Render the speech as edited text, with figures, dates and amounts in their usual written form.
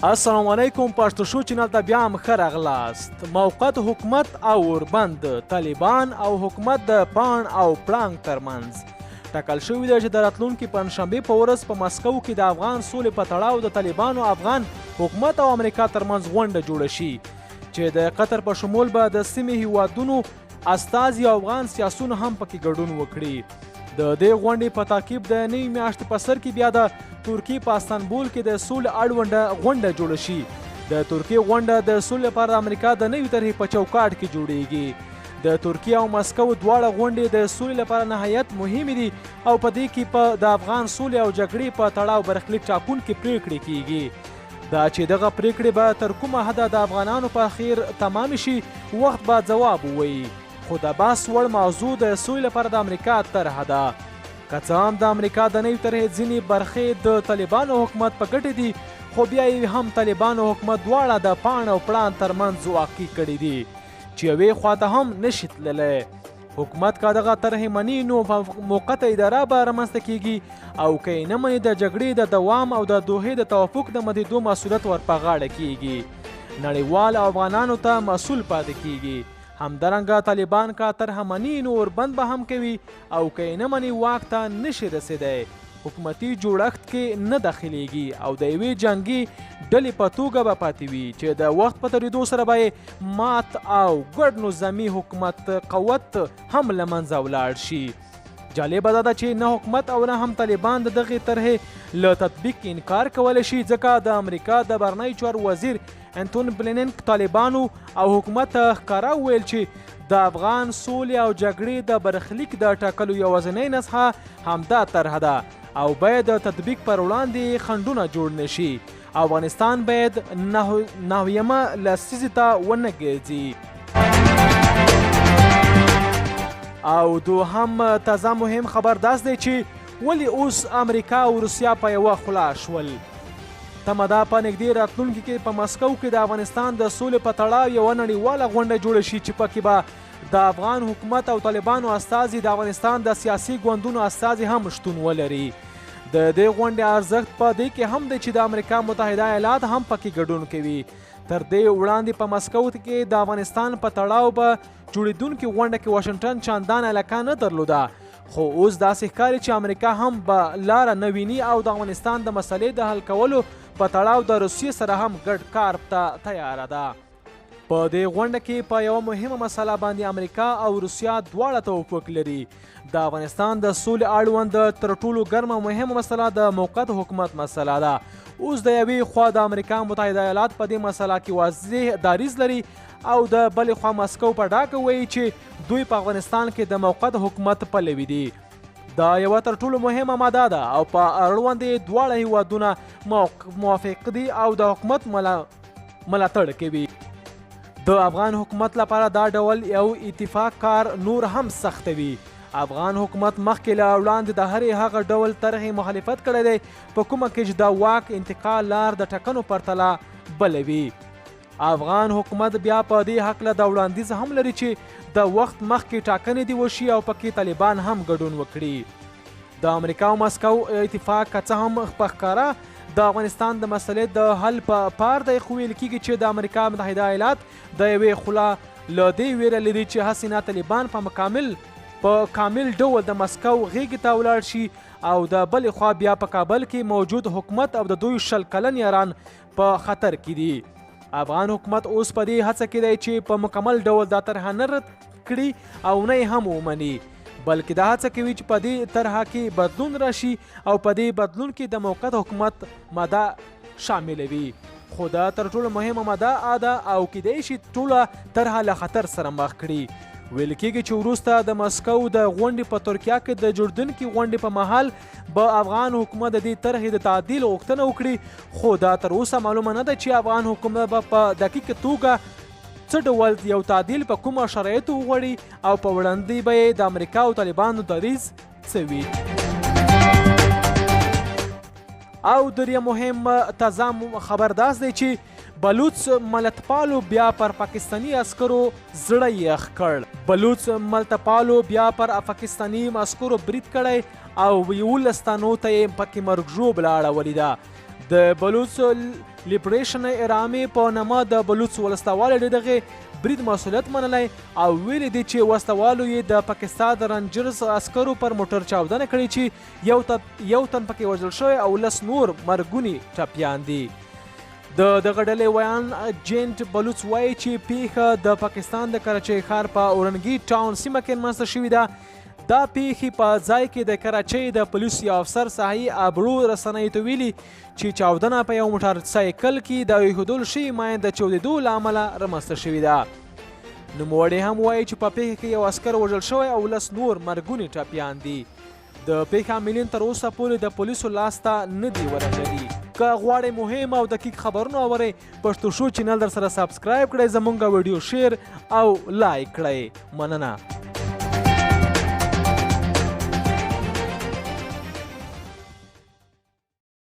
السلام علیکم پښتو شو چینل ته بیا هم ښه راغلاست. موقت حکومت او اوربند طالبان او حکومت د پاڼ او پړانګ ترمنځ ټاکل شوي ده چې د راتلونکي پنجشنبې په ورځ په مسکو کې د افغان سولې په تړاو د طالبانو افغان حکومت او امریکا ترمنځ غونډه جوړه شي چې د قطر په شمول به د سیمې هیوادونو استازي او افغان سیاسیون هم پکې ګډون وکړي. د دې غونډې په تعقیب د نوې میاشتې په سر کې بیا د ترکیې په استانبول کې د سولې اړونده غونډه جوړه شي. د ترکیې غونډه د سولې لپاره د امریکا د نوې طرحې په چوکاټ کې جوړیږي. د ترکیې او مسکو دواړه غونډې د سولې لپاره نهایت مهمې دي او په دې کې د افغان سولې او جګړې په تړاو برخلیک ټاکونکې پریکړې کیږي. دا چې دغه پریکړې به تر کومه حده د افغانانو په خیر تمام شي وخت به ځواب ووایي. خو د بحث وړ موضوع د سولې لپاره د امریکا طرحه ده. که څه هم د امریکا د نوې طرحې ځینې برخې د طالبانو حکومت په ګټې دي خو بیا یې هم طالبانو حکومت دواړه د پاڼ او پړان ترمنځ واقع کړي دي چې یوې خواته هم نشي تللی. حکومت که دغه طرحې مني نو موقته اداره به رامنځته کیږي او که یې نه مني د جګړې د دوام او د دوحې د توافق د مدیدو مسؤلیت ور په غاړه کیږي. نړیوال او افغانانو ته مسؤل پاتې کیږي. همدارنګه طالبان که طرحه مني نو اوربند به هم کوي او که یې نه مني واک ته نشي رسېدی. حکومتي جوړښت کې نه داخلیږي او د یوې جنګي ډلې په توګه به پاتې وي چې د وخت په تېرېدو سره به یې مات او ګډ نظامي حکومت قوت هم له منځه ولاړ شي. جالبه دا ده چې نه حکومت او نه هم طالبان د دغې طرحې له تطبیق انکار کولی شي ځکه د امریکا د بهرنیو چارو وزیر انتون بلینکن طالبانو او حکومت ښکاره وویل چې د افغان سولې او جګړې د برخلیک د ټاکلو یوازینۍ نسخه همدا طرحه ده او باید د تطبیق پر وړاندې خنډونه جوړ نه شي. افغانستان باید نهویمه لسیزې ته ونه ګرځي. او دوهم تازه مهم خبر داس دی چې ولې اوس امریکا او روسیه په یوه خوله شول. تمه ده په نږدې راتلونکي کې په مسکو کې د افغانستان د سولې په تړاو یوه نړیواله غونډه جوړه شي چې پکې به د افغان حکومت او طالبانو استازي د افغانستان د سیاسي ګوندونو استازي هم شتون ولري. د دې غونډې ارزښت په دې کې هم دی چې د امریکا متحده ایالات هم پکې ګډون کوي. تر دې وړاندې په مسکو کې د افغانستان په تړاو به جوړېدونکې غونډه کې واشنګټن چندان علاقه نه درلوده خو اوس داسې ښکاري چې امریکا هم به لاره نه ویني او د افغانستان د مسلې د حل کولو په تړاو د روسیې سره هم ګډ کار ته تیاره ده. په دې غونډه کې په یوه مهمه مسله باندې امریکا او روسیه دواړه توافق لري. د افغانستان د سولې اړوند تر ټولو ګرمه مهمه مسله د موقت حکومت مسله ده. اوس د یوې خوا د امریکا متحده ایالات په دې مسله کې واضح دریځ لري او د بلې خوا مسکو په ډاګه وایي چې دوی په افغانستان کې د موقت حکومت پلوي دي. دا یوه تر ټولو مهمه ماده ده او په اړوند یې دواړه هیوادونه موافق دي او د حکومت ملاتړ کوي. د افغان حکومت لپاره دا ډول یو اتفاق کار نور هم سختوي. افغان حکومت مخکې له وړاندې د هرې هغه ډول طرحې مخالفت کړی دی په کومه کې چې د واک انتقال لار د ټاکنو پرتله بلوي. افغان حکومت بیا په دې هکله د وړاندیز هم لري چې د وخت مخکې ټاکنې دي وشي او پکې طالبان هم ګډون وکړي. د امریکا او مسکو اتفاق که څه هم په ښکاره د افغانستان د مسلې د حل په پار دی خو ویل کېږي چې د امریکا متحده ایالات د یوې خوله له دې ویره لري چې هسې نه طالبان په کامل ډول د مسکو غیږې ته ولاړ شي او د بلې خوا بیا په کابل کې موجود حکومت او د دوی 20 کلن یاران په خطر کې دي. افغان حکومت اوس په دې هڅه کې دی چې په مکمل ډول دا طرحه نه رد کړي او نه یې هم ومني بلکې دا هڅه کوي چې په دې طرحه کې بدلون راشي او په دې بدلون کې د موقت حکومت ماده شامله وي. خو دا تر ټولو مهمه ماده ده او کیدای شي ټوله طرحه له خطر سره مخ کړي. ویل کېږي چې وروسته د مسکو د غونډې په ترکیه کې د جوړېدونکې غونډې په مهال به افغان حکومت د دې طرحې د تعدیل غوښتنه وکړي خو دا تر اوسه معلومه نه ده چې افغان حکومت به په دقیقه توګه څه ډول یو تعدیل په کومه شرایطو وغواړي او په وړاندې به یې د امریکا او طالبانو دریځ څه وي. او دریم مهم تازه خبر داس دی چې بلوڅ ملتپالو بیا پر پاکستانی عسکرو زړه یخ کړ. بلوڅ ملتپالو بیا پر پاکستانی عسکرو برید کړی او 11 تنو ته یې پکې مرګ ژوبله اړولې ده. د بلوڅ لیبریشن ارامې په نامه د بلوڅ ولسوالۍ د دغې برید مسؤلیت منلی او ویلي دي چې وسلوالو یې د پاکستان د رنجرز عسکرو پر موټر چاودنه کړې چې یو تن پکې وژل شوی او 10 نور مرګوني ټپیان دي. د دغه ډلې ویان جینټ بلوڅ وایي چې پیښه د پاکستان د کراچۍ ښار په اورنګي ټاون سیمه کې رامنځته شوې ده. دا پیښې په ځای کې د کراچۍ د پولیس یو افسر ساحي ابرو رسنیو ته ویلي چې چاودنه په یو موټر سایکل کې د ایښودل شوي ماین د چاودېدو له امله رامنځته شوې ده. نوموړی هم وایي چې په پیښه کې یو عسکر وژل شوی او 10 نور مرګوني ټپیان دي. د پیښې عاملین تر اوسه پورې د پولیسو لاسته نه دي ورغلي. که غواړئ مهم او دقیق خبرونه اورئ پښتو شو چینل در سره سبسکرایب کړئ، زمونږ ویډیو شیر او لایک کړئ. مننه.